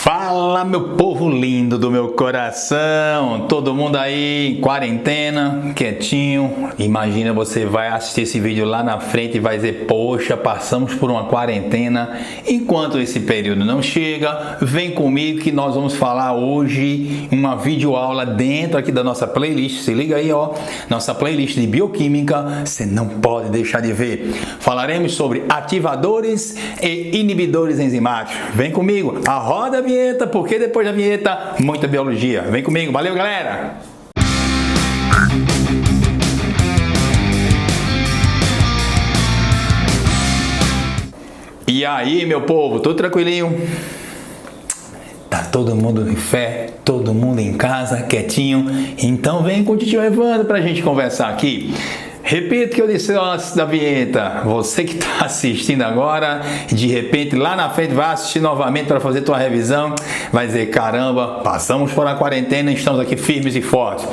Fala, meu povo lindo do meu coração, todo mundo aí em quarentena, quietinho. Imagina, você vai assistir esse vídeo lá na frente e vai dizer: poxa, passamos por uma quarentena. Enquanto esse período não chega, vem comigo que nós vamos falar hoje uma videoaula dentro aqui da nossa playlist. Se liga aí, ó, nossa playlist de bioquímica, você não pode deixar de ver. Falaremos sobre ativadores e inibidores enzimáticos. Vem comigo, a roda a vinheta, porque depois da vinheta, muita biologia. Vem comigo, valeu, galera! E aí, meu povo, tudo tranquilinho? Tá todo mundo em fé, todo mundo em casa, quietinho? Então vem com o tio Evandro pra gente conversar aqui. Repito o que eu disse antes da vinheta. Você que está assistindo agora, de repente lá na frente vai assistir novamente para fazer tua revisão, vai dizer: caramba, passamos por uma quarentena e estamos aqui firmes e fortes.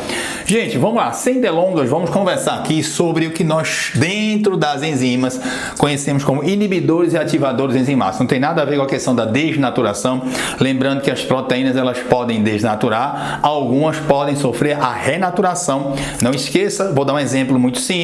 Gente, vamos lá, sem delongas, vamos conversar aqui sobre o que nós, dentro das enzimas, conhecemos como inibidores e ativadores enzimáticos. Não tem nada a ver com a questão da desnaturação. Lembrando que as proteínas, elas podem desnaturar, algumas podem sofrer a renaturação. Não esqueça, vou dar um exemplo muito simples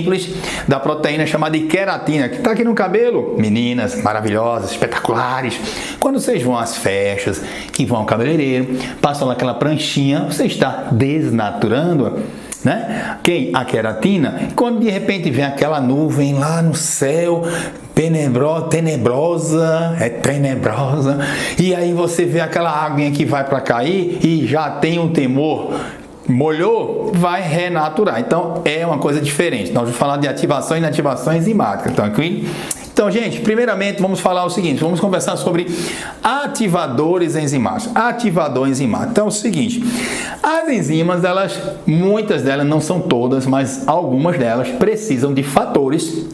da proteína chamada de queratina, que está aqui no cabelo. Meninas maravilhosas, espetaculares, quando vocês vão às festas, que vão ao cabeleireiro, passam lá aquela pranchinha, você está desnaturando, né? Quem? A queratina. Quando de repente vem aquela nuvem lá no céu, tenebrosa, e aí você vê aquela aguinha que vai para cair e já tem um temor. Molhou, vai renaturar. Então é uma coisa diferente. Nós vamos falar de ativação e inativação enzimática, tranquilo? Então, gente, primeiramente vamos falar o seguinte, vamos conversar sobre ativadores enzimáticos. Ativador enzimático. Então é o seguinte, as enzimas, muitas delas, não são todas, mas algumas delas precisam de fatores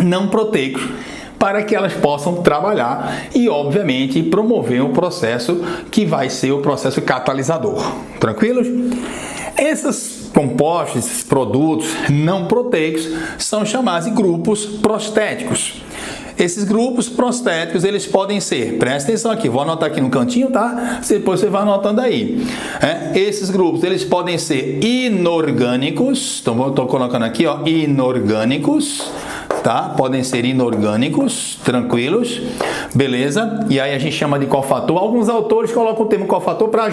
não proteicos para que elas possam trabalhar e, obviamente, promover um processo que vai ser o processo catalisador. Tranquilos? Esses compostos, esses produtos não proteicos são chamados de grupos prostéticos. Esses grupos prostéticos, eles podem ser, presta atenção aqui, vou anotar aqui no cantinho, tá? Depois você vai anotando aí. Esses grupos, eles podem ser inorgânicos, então estou colocando aqui, ó, inorgânicos, tá? Podem ser inorgânicos, tranquilos, beleza? E aí a gente chama de cofator. Alguns autores colocam o termo cofator para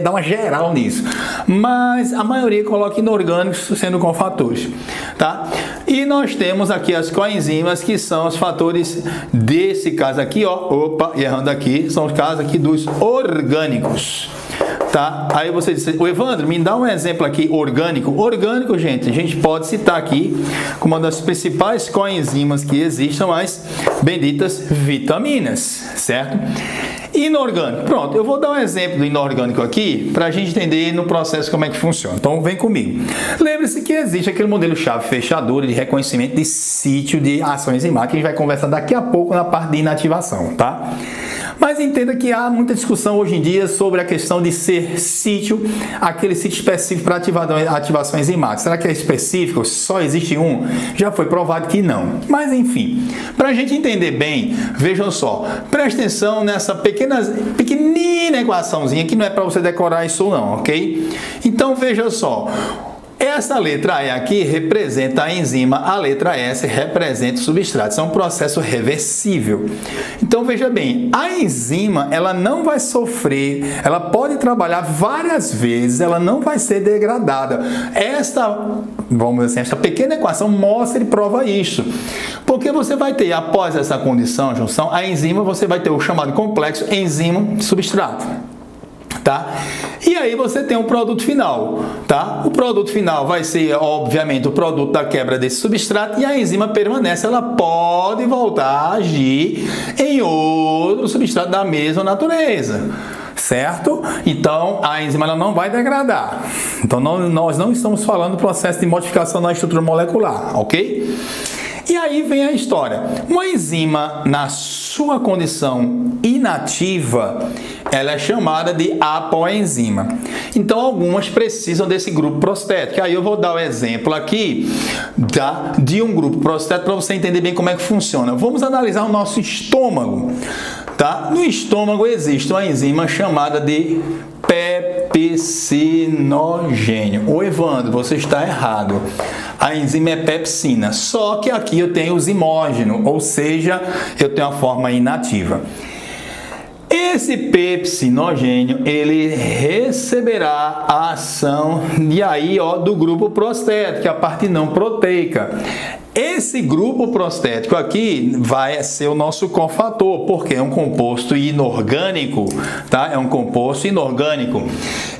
dar uma geral nisso, mas a maioria coloca inorgânicos sendo cofatores, tá? E nós temos aqui as coenzimas, que são os fatores desse caso aqui, ó, errando aqui, são os casos aqui dos orgânicos. Tá? Aí você disse: o Evandro, me dá um exemplo aqui orgânico. Orgânico, gente, a gente pode citar aqui como uma das principais coenzimas que existem, as benditas vitaminas, certo? Inorgânico, pronto, eu vou dar um exemplo do inorgânico aqui para a gente entender no processo como é que funciona. Então vem comigo. Lembre-se que existe aquele modelo chave fechadura de reconhecimento de sítio de ação enzimática, que a gente vai conversar daqui a pouco na parte de inativação, tá? Mas entenda que há muita discussão hoje em dia sobre a questão de ser sítio, aquele sítio específico para ativação enzimática. Será que é específico? Só existe um? Já foi provado que não. Mas enfim, para a gente entender bem, vejam só, presta atenção nessa pequenina equaçãozinha que não é para você decorar isso não, ok? Então veja só. Essa letra E aqui representa a enzima, a letra S representa o substrato. Isso é um processo reversível. Então veja bem, a enzima, ela não vai sofrer, ela pode trabalhar várias vezes, ela não vai ser degradada. Vamos dizer assim, esta pequena equação mostra e prova isso. Porque você vai ter, após essa condição, junção, a enzima, você vai ter o chamado complexo enzima-substrato. Tá? E aí você tem um produto final, tá? O produto final vai ser, obviamente, o produto da quebra desse substrato, e a enzima permanece, ela pode voltar a agir em outro substrato da mesma natureza, certo? Então, a enzima ela não vai degradar. Então, nós não estamos falando do processo de modificação na estrutura molecular, ok? E aí vem a história. Uma enzima, na sua condição inativa, ela é chamada de apoenzima. Então, algumas precisam desse grupo prostético. Aí eu vou dar o exemplo aqui, tá, de um grupo prostético para você entender bem como é que funciona. Vamos analisar o nosso estômago. tá? No estômago existe uma enzima chamada de pepsinogênio. Ô Evandro, você está errado. A enzima é pepsina, só que aqui eu tenho o zimógeno, ou seja, eu tenho a forma inativa. Esse pepsinogênio, ele receberá a ação do grupo prostético, que é a parte não proteica. Esse grupo prostético aqui vai ser o nosso cofator, porque é um composto inorgânico, tá? É um composto inorgânico.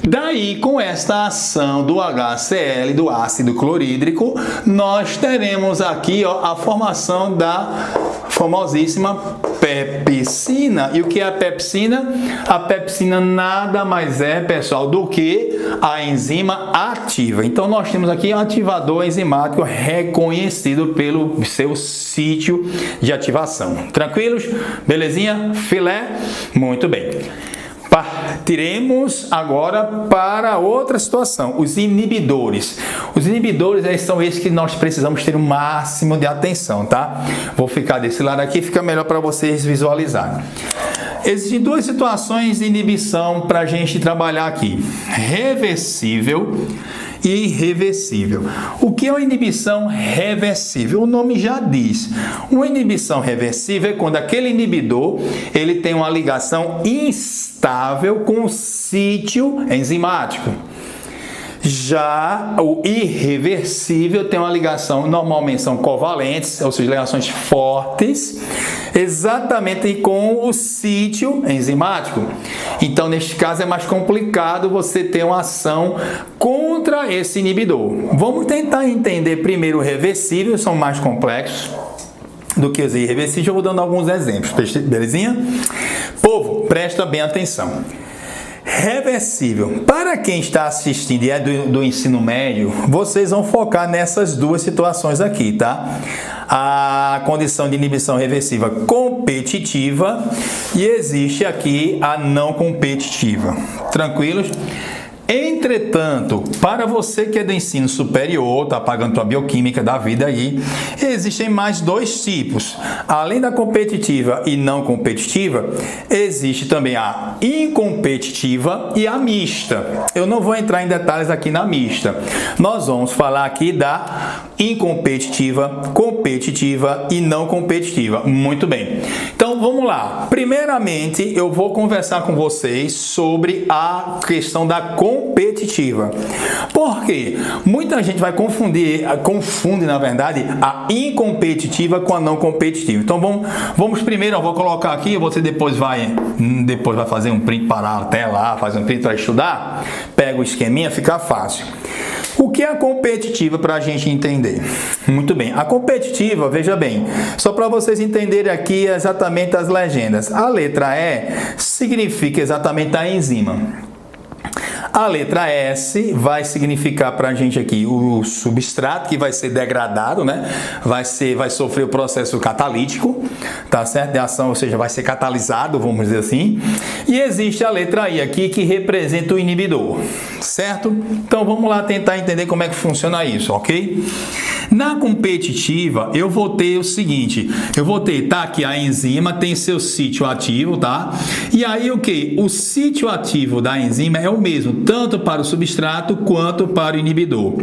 Daí, com esta ação do HCl, do ácido clorídrico, nós teremos aqui a formação da famosíssima pepsina. E o que é a pepsina? A pepsina nada mais é, pessoal, do que a enzima ativa. Então, nós temos aqui um ativador enzimático reconhecido pelo seu sítio de ativação. Tranquilos? Belezinha? Filé? Muito bem. Partiremos agora para outra situação, os inibidores. Os inibidores são esses que nós precisamos ter o máximo de atenção, tá? Vou ficar desse lado aqui, fica melhor para vocês visualizarem. Existem duas situações de inibição para a gente trabalhar aqui: reversível e irreversível. O que é uma inibição reversível? O nome já diz. Uma inibição reversível é quando aquele inibidor ele tem uma ligação instável com o sítio enzimático. Já o irreversível tem uma ligação, normalmente são covalentes, ou seja, ligações fortes, exatamente com o sítio enzimático. Então, neste caso, é mais complicado você ter uma ação contra esse inibidor. Vamos tentar entender primeiro o reversível, são mais complexos do que os irreversíveis. Eu vou dando alguns exemplos, belezinha? Povo, presta bem atenção. Reversível. Para quem está assistindo e é do ensino médio, vocês vão focar nessas duas situações aqui, tá? A condição de inibição reversiva competitiva e existe aqui a não competitiva. Tranquilos? Entretanto, para você que é do ensino superior, está pagando sua bioquímica da vida aí, existem mais dois tipos. Além da competitiva e não competitiva, existe também a incompetitiva e a mista. Eu não vou entrar em detalhes aqui na mista. Nós vamos falar aqui da incompetitiva, competitiva e não competitiva. Muito bem. Então, vamos lá. Primeiramente, eu vou conversar com vocês sobre a questão da competitiva. Por quê? Muita gente vai confunde, na verdade, a incompetitiva com a não competitiva. Então, vamos primeiro, eu vou colocar aqui, você depois vai fazer um print para até lá, fazer um print para estudar, pega o esqueminha, fica fácil. O que é a competitiva para a gente entender? Muito bem, a competitiva, veja bem, só para vocês entenderem aqui exatamente as legendas. A letra E significa exatamente a enzima. A letra S vai significar para a gente aqui o substrato que vai ser degradado, né? Vai sofrer o processo catalítico, tá certo? De ação, ou seja, vai ser catalisado, vamos dizer assim. E existe a letra I aqui que representa o inibidor, certo? Então vamos lá tentar entender como é que funciona isso, ok? Na competitiva, eu vou ter o seguinte, tá aqui a enzima tem seu sítio ativo, tá? E aí o que? O sítio ativo da enzima é o mesmo, tanto para o substrato quanto para o inibidor.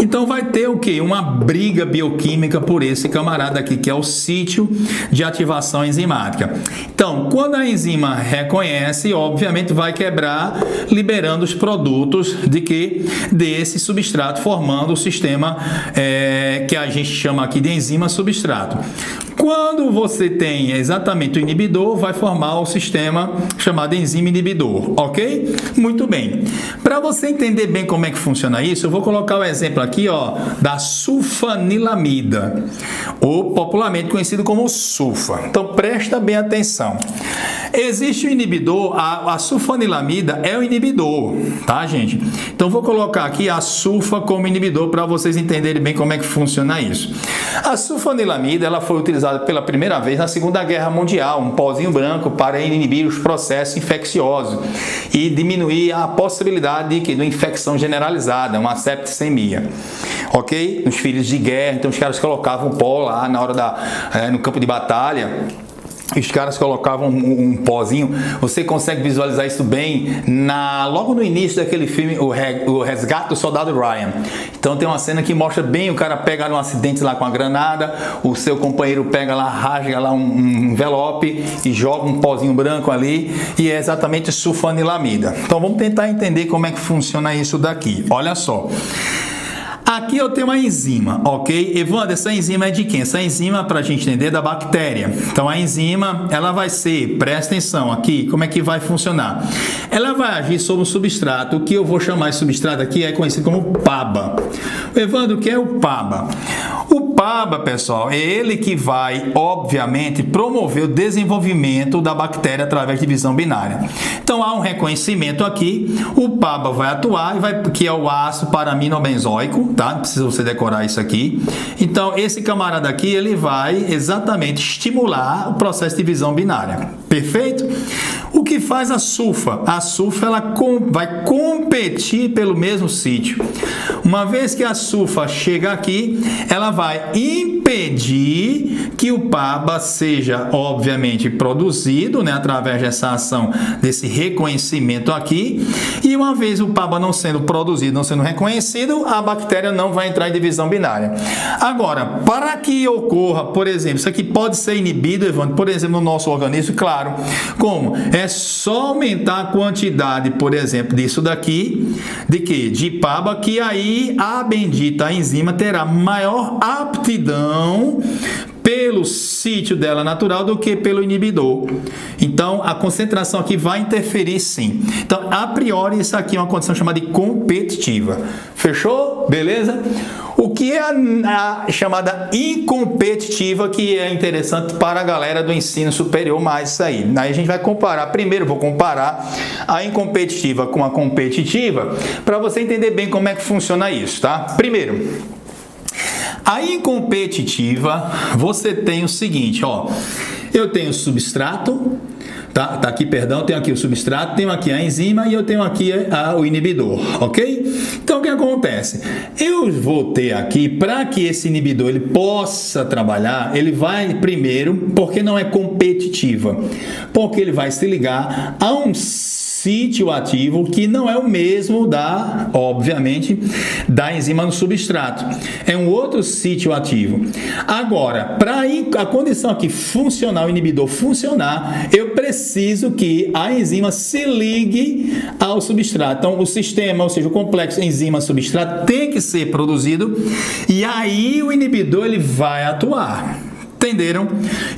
Então vai ter o que? Uma briga bioquímica por esse camarada aqui, que é o sítio de ativação enzimática. Então, quando a enzima reconhece, obviamente vai quebrar, liberando os produtos desse substrato, formando o sistema que a gente chama aqui de enzima substrato. Quando você tem exatamente o inibidor, vai formar o sistema chamado enzima inibidor, ok? Muito bem. Para você entender bem como é que funciona isso, eu vou colocar o exemplo aqui, ó, da sulfanilamida, ou popularmente conhecido como sulfa. Então, presta bem atenção. Existe o inibidor, a sulfanilamida é o inibidor, tá, gente? Então, vou colocar aqui a sulfa como inibidor para vocês entenderem bem como é que funciona isso. A sulfanilamida, ela foi utilizada pela primeira vez na Segunda Guerra Mundial, um pozinho branco para inibir os processos infecciosos e diminuir a possibilidade de uma infecção generalizada, uma septicemia. Ok? Nos feridos de guerra, então os caras colocavam pó lá na hora no campo de batalha. os caras colocavam um pozinho. Você consegue visualizar isso bem logo no início daquele filme, o Resgate do Soldado Ryan. Então tem uma cena que mostra bem o cara pega um acidente lá com a granada, o seu companheiro pega lá, rasga lá um envelope e joga um pozinho branco ali, e é exatamente sulfanilamida. Então vamos tentar entender como é que funciona isso daqui. Olha só. Aqui eu tenho uma enzima, ok? Evandro, essa enzima é de quem? Essa enzima, para a gente entender, é da bactéria. Então a enzima, ela vai ser, presta atenção aqui, como é que vai funcionar? Ela vai agir sobre o substrato, o que eu vou chamar de substrato aqui é conhecido como PABA. Evandro, o que é o PABA? O PABA, pessoal, é ele que vai, obviamente, promover o desenvolvimento da bactéria através de divisão binária. Então há um reconhecimento aqui, o PABA vai atuar, que é o ácido paraminobenzoico, tá? Não precisa você decorar isso aqui. Então esse camarada aqui, ele vai exatamente estimular o processo de divisão binária. Perfeito? O que faz a sulfa? A sulfa ela vai competir pelo mesmo sítio. Uma vez que a sulfa chega aqui, ela vai impedir que o PABA seja, obviamente, produzido, né, através dessa ação, desse reconhecimento aqui. E uma vez o PABA não sendo produzido, não sendo reconhecido, a bactéria não vai entrar em divisão binária. Agora, para que ocorra, por exemplo, isso aqui pode ser inibido, Evandro, por exemplo, no nosso organismo, claro. Como? É só aumentar a quantidade, por exemplo, disso daqui, de quê? De PABA, que aí a bendita enzima terá maior aptidão pelo sítio dela natural do que pelo inibidor. Então, a concentração aqui vai interferir sim. Então, a priori, isso aqui é uma condição chamada de competitiva. Fechou? Beleza? O que é a chamada incompetitiva, que é interessante para a galera do ensino superior, mais isso aí. Aí a gente vai comparar. Primeiro, vou comparar a incompetitiva com a competitiva, para você entender bem como é que funciona isso, tá? Primeiro, a incompetitiva, você tem o seguinte, ó. Eu tenho substrato, tá aqui, perdão, tenho aqui o substrato, tenho aqui a enzima e eu tenho aqui o inibidor, ok? Então, o que acontece? Eu vou ter aqui, para que esse inibidor ele possa trabalhar, ele vai primeiro, porque não é competitiva, porque ele vai se ligar a um sítio ativo que não é o mesmo obviamente, da enzima no substrato. É um outro sítio ativo. Agora, para a condição aqui funcionar, o inibidor funcionar, eu preciso que a enzima se ligue ao substrato. Então, o sistema, ou seja, o complexo enzima-substrato tem que ser produzido e aí o inibidor ele vai atuar. Entenderam?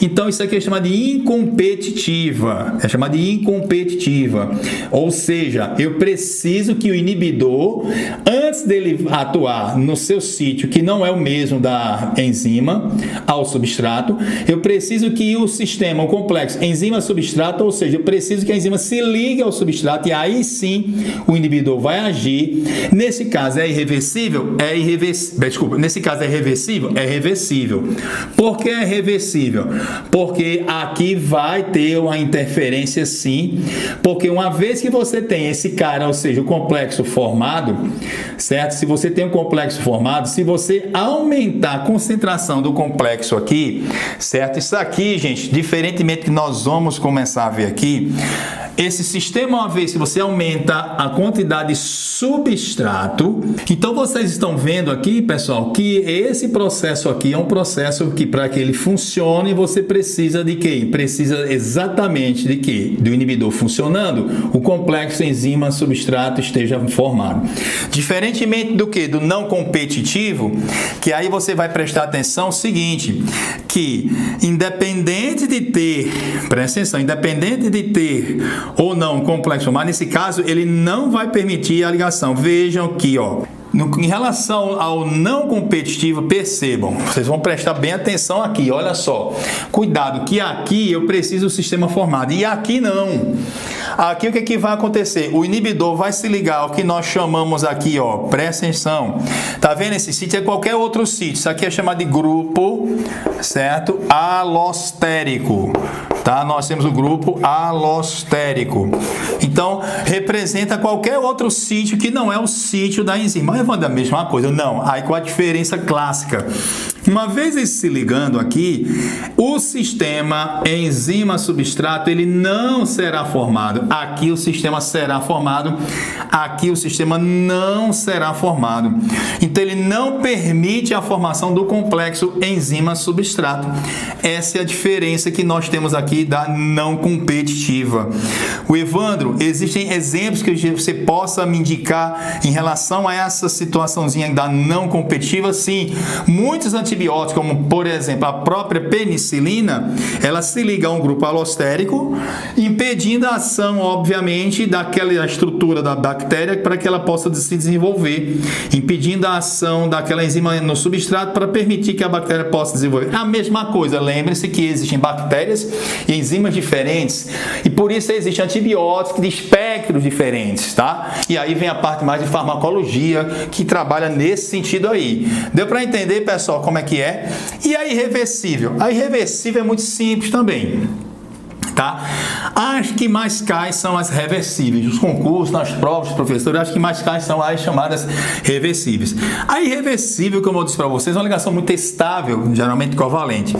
Então, isso aqui é chamado de incompetitiva. É chamado de incompetitiva. Ou seja, eu preciso que o inibidor, antes dele atuar no seu sítio, que não é o mesmo da enzima, ao substrato, eu preciso que o sistema, o complexo enzima-substrato, ou seja, eu preciso que a enzima se ligue ao substrato e aí sim o inibidor vai agir. Nesse caso, é irreversível? É irreversível. Desculpa, nesse caso é reversível? É reversível. Por que é reversível? Porque aqui vai ter uma interferência sim, porque uma vez que você tem esse cara, ou seja, o complexo formado, certo? Se você tem um complexo formado, se você aumentar a concentração do complexo aqui, certo? Isso aqui, gente, diferentemente que nós vamos começar a ver aqui, esse sistema, uma vez que você aumenta a quantidade de substrato, então vocês estão vendo aqui, pessoal, que esse processo aqui é um processo que, para que ele funcione, você precisa de quê? Precisa exatamente de quê? Do inibidor funcionando, o complexo enzima-substrato esteja formado. Diferentemente do que? Do não competitivo, que aí você vai prestar atenção o seguinte, que independente de ter, presta atenção, independente de ter ou não um complexo formado, nesse caso ele não vai permitir a ligação. Vejam aqui, ó. Em relação ao não competitivo, percebam, vocês vão prestar bem atenção aqui, olha só, cuidado que aqui eu preciso do sistema formado e aqui não. Aqui o que vai acontecer? O inibidor vai se ligar ao que nós chamamos aqui, ó, presta atenção, tá vendo esse sítio? É qualquer outro sítio, isso aqui é chamado de grupo, certo? Alostérico, tá? Nós temos o grupo alostérico, então representa qualquer outro sítio que não é o sítio da enzima. Mas é a mesma coisa? Não, aí com a diferença clássica. Uma vez ele se ligando aqui, o sistema enzima-substrato ele não será formado. Aqui o sistema será formado, aqui o sistema não será formado. Então ele não permite a formação do complexo enzima-substrato. Essa é a diferença que nós temos aqui da não competitiva. O Evandro, existem exemplos que você possa me indicar em relação a essa situaçãozinha da não competitiva? Sim, muitos antibióticos, como por exemplo a própria penicilina, ela se liga a um grupo alostérico, impedindo a ação, obviamente, daquela estrutura da bactéria para que ela possa se desenvolver, impedindo a ação daquela enzima no substrato para permitir que a bactéria possa desenvolver. A mesma coisa, lembre-se que existem bactérias e enzimas diferentes, e por isso existem antibióticos de espectros diferentes, tá? E aí vem a parte mais de farmacologia, que trabalha nesse sentido aí. Deu para entender, pessoal, como é que é? E a irreversível? A irreversível é muito simples também, tá? As que mais caem são as reversíveis. Os concursos, nas provas, professores, as que mais caem são as chamadas reversíveis. A irreversível, como eu disse para vocês, é uma ligação muito estável, geralmente covalente.